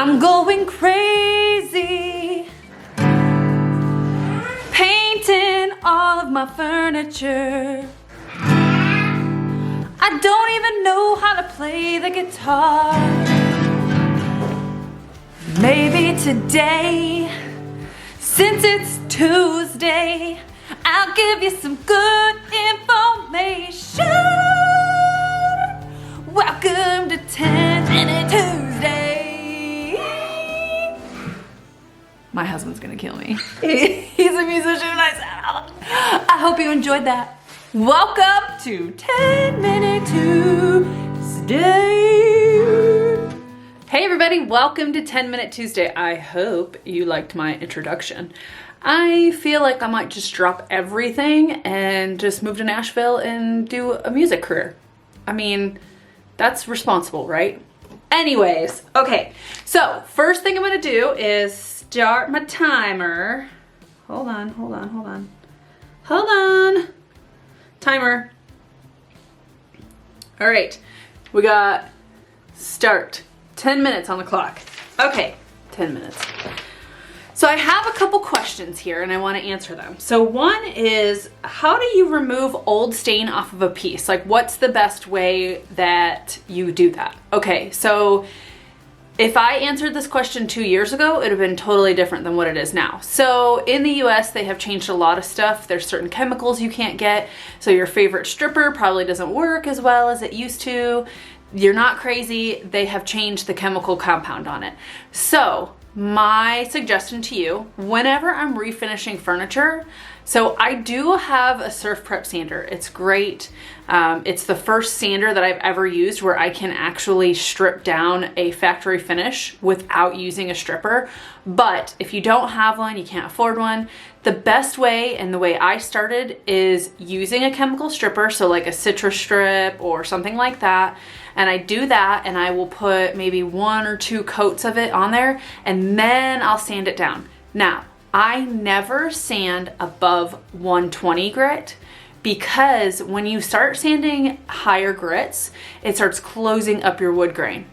I'm going crazy, painting all of my furniture. I don't even know how to play the guitar. Maybe today, since it's Tuesday, I'll give you some good information. Welcome to 10 Minute Tuesday. My husband's gonna kill me. He's a musician and I hope you enjoyed that. Welcome to 10 Minute Tuesday. Hey everybody, welcome to 10 Minute Tuesday. I hope you liked my introduction. I feel like I might just drop everything and just move to Nashville and do a music career. I mean, that's responsible, right? Anyways, okay, so first thing I'm gonna do is start my timer. Hold on. Timer. All right, we got start. 10 minutes on the clock. Okay, 10 minutes. So I have a couple questions here and I want to answer them. So one is, how do you remove old stain off of a piece? Like, what's the best way that you do that? Okay, so if I answered this question 2 years ago, it would have been totally different than what it is now. So in the US, they have changed a lot of stuff. There's certain chemicals you can't get. So your favorite stripper probably doesn't work as well as it used to. You're not crazy. They have changed the chemical compound on it. So my suggestion to you, whenever I'm refinishing furniture, so I do have a surf prep sander. It's great. It's the first sander that I've ever used where I can actually strip down a factory finish without using a stripper. But if you don't have one, you can't afford one, the best way, and the way I started, is using a chemical stripper, so like a citrus strip or something like that. And I do that and I will put maybe 1 or 2 coats of it on there and then I'll sand it down. Now, I never sand above 120 grit because when you start sanding higher grits, it starts closing up your wood grain.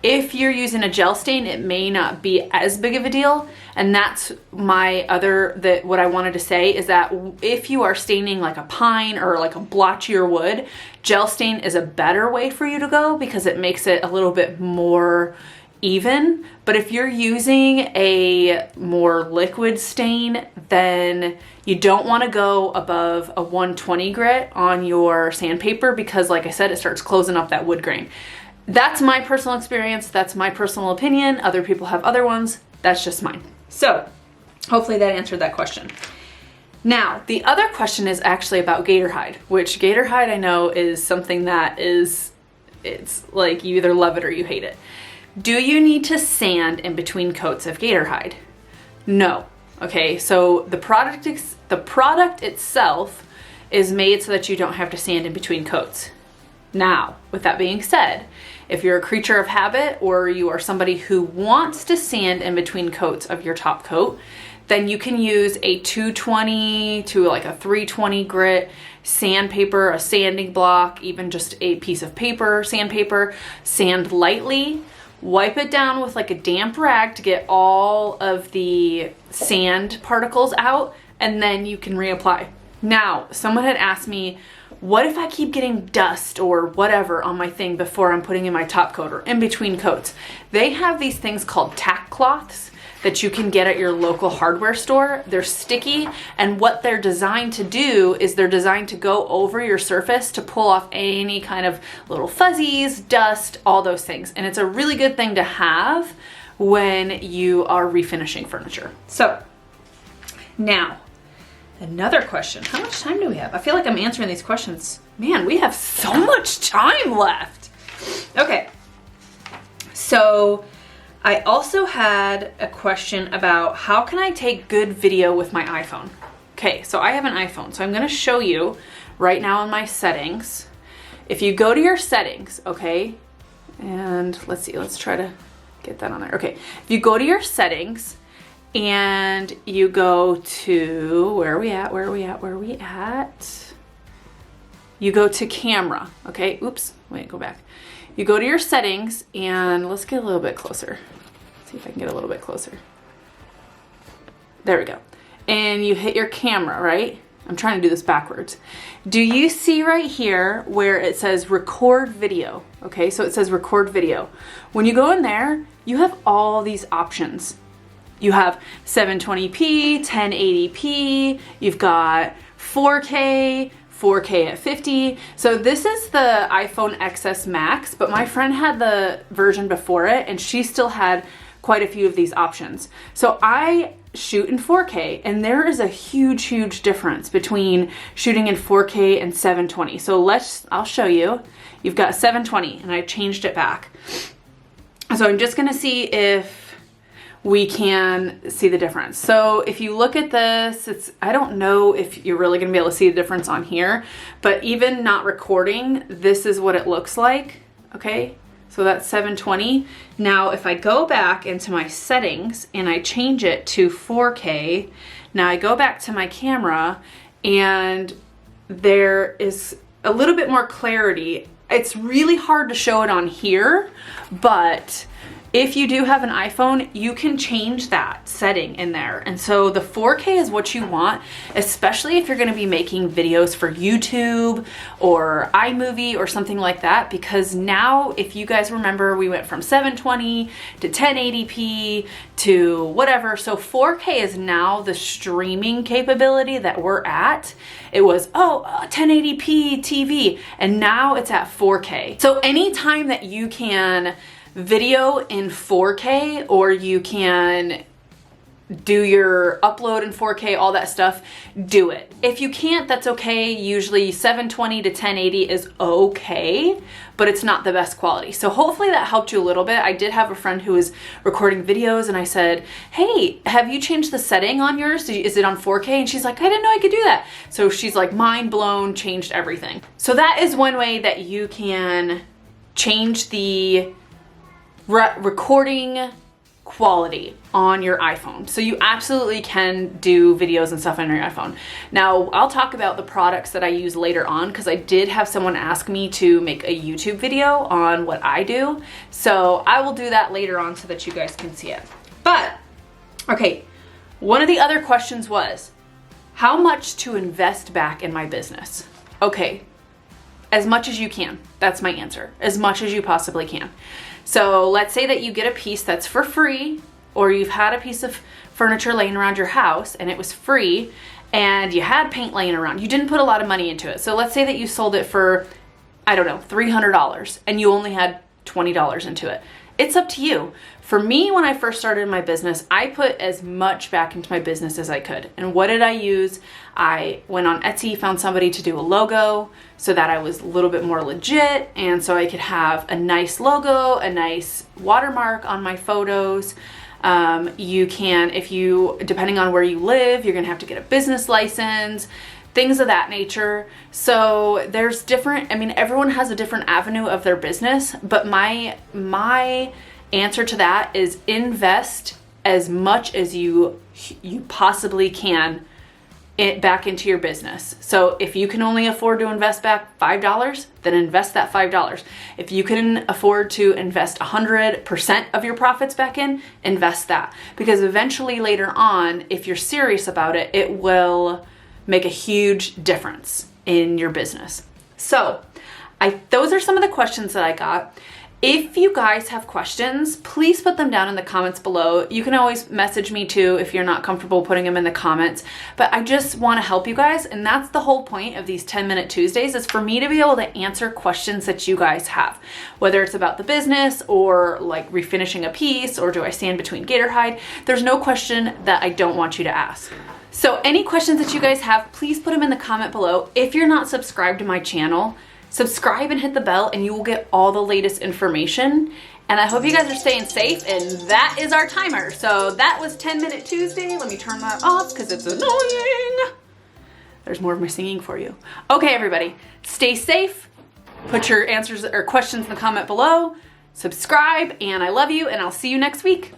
If you're using a gel stain, it may not be as big of a deal. And that's what I wanted to say is that if you are staining like a pine or like a blotchier wood, gel stain is a better way for you to go because it makes it a little bit more even. But if you're using a more liquid stain, then you don't want to go above a 120 grit on your sandpaper because, like I said, it starts closing up that wood grain. That's my personal experience. That's my personal opinion. Other people have other ones. That's just mine. So hopefully that answered that question. Now, the other question is actually about gator hide, which gator hide I know is something that it's like you either love it or you hate it. Do you need to sand in between coats of gator hide? No. Okay, so the product itself is made so that you don't have to sand in between coats. Now, with that being said, if you're a creature of habit or you are somebody who wants to sand in between coats of your top coat, then you can use a 220 to like a 320 grit sandpaper, a sanding block, even just a piece of paper, sandpaper, sand lightly, wipe it down with like a damp rag to get all of the sand particles out, and then you can reapply. Now, someone had asked me, what if I keep getting dust or whatever on my thing before I'm putting in my top coat or in between coats? They have these things called tack cloths that you can get at your local hardware store. They're sticky, and what they're designed to do is they're designed to go over your surface to pull off any kind of little fuzzies, dust, all those things. And it's a really good thing to have when you are refinishing furniture. So now, another question. How much time do we have? I feel like I'm answering these questions. Man, we have so much time left. Okay. So I also had a question about how can I take good video with my iPhone? Okay, so I have an iPhone. So I'm going to show you right now in my settings. If you go to your settings, okay, and let's see, let's try to get that on there. Okay, if you go to your settings, and you go to, where are we at? You go to camera, okay? Oops, wait, go back. You go to your settings and let's get a little bit closer. See if I can get a little bit closer. There we go. And you hit your camera, right? I'm trying to do this backwards. Do you see right here where it says record video? Okay, so it says record video. When you go in there, you have all these options. You have 720p, 1080p, you've got 4K, 4K at 50. So this is the iPhone XS Max, but my friend had the version before it and she still had quite a few of these options. So I shoot in 4K, and there is a huge difference between shooting in 4K and 720. So I'll show you. You've got 720 and I changed it back. So I'm just gonna see if we can see the difference. So if you look at this, I don't know if you're really gonna be able to see the difference on here, but even not recording, this is what it looks like, okay? So that's 720. Now, if I go back into my settings and I change it to 4K, now I go back to my camera and there is a little bit more clarity. It's really hard to show it on here, but if you do have an iPhone, you can change that setting in there. And so the 4K is what you want, especially if you're gonna be making videos for YouTube or iMovie or something like that, because now, if you guys remember, we went from 720 to 1080p to whatever. So 4K is now the streaming capability that we're at. It was, 1080p TV, and now it's at 4K. So anytime that you can video in 4K, or you can do your upload in 4K, all that stuff, do it. If you can't, that's okay. Usually 720 to 1080 is okay, but it's not the best quality. So hopefully that helped you a little bit. I did have a friend who was recording videos and I said, hey, have you changed the setting on yours? Is it on 4K? And she's like, I didn't know I could do that. So she's like, mind blown, changed everything. So that is one way that you can change the recording quality on your iPhone. So you absolutely can do videos and stuff on your iPhone. Now, I'll talk about the products that I use later on, because I did have someone ask me to make a YouTube video on what I do. So I will do that later on so that you guys can see it. But, okay, one of the other questions was, how much to invest back in my business? Okay, as much as you can. That's my answer. As much as you possibly can. So let's say that you get a piece that's for free, or you've had a piece of furniture laying around your house and it was free, and you had paint laying around. You didn't put a lot of money into it. So let's say that you sold it for, I don't know, $300, and you only had $20 into it. It's up to you. For me, when I first started my business, I put as much back into my business as I could. And what did I use? I went on Etsy, found somebody to do a logo so that I was a little bit more legit, and so I could have a nice logo, a nice watermark on my photos. You can, depending on where you live, you're gonna have to get a business license, things of that nature. So there's different, everyone has a different avenue of their business, but my answer to that is invest as much as you possibly can back into your business. So if you can only afford to invest back $5, then invest that $5. If you can afford to invest 100% of your profits back in, invest that. Because eventually later on, if you're serious about it, it will make a huge difference in your business. So those are some of the questions that I got. If you guys have questions, please put them down in the comments below. You can always message me too if you're not comfortable putting them in the comments. But I just want to help you guys, and that's the whole point of these 10-minute Tuesdays, is for me to be able to answer questions that you guys have. Whether it's about the business, or like refinishing a piece, or do I stand between gator hide, there's no question that I don't want you to ask. So any questions that you guys have, please put them in the comment below. If you're not subscribed to my channel, subscribe and hit the bell and you will get all the latest information. And I hope you guys are staying safe, and that is our timer. So that was 10-minute Tuesday. Let me turn that off because it's annoying. There's more of my singing for you. Okay, everybody, stay safe. Put your answers or questions in the comment below. Subscribe, and I love you, and I'll see you next week.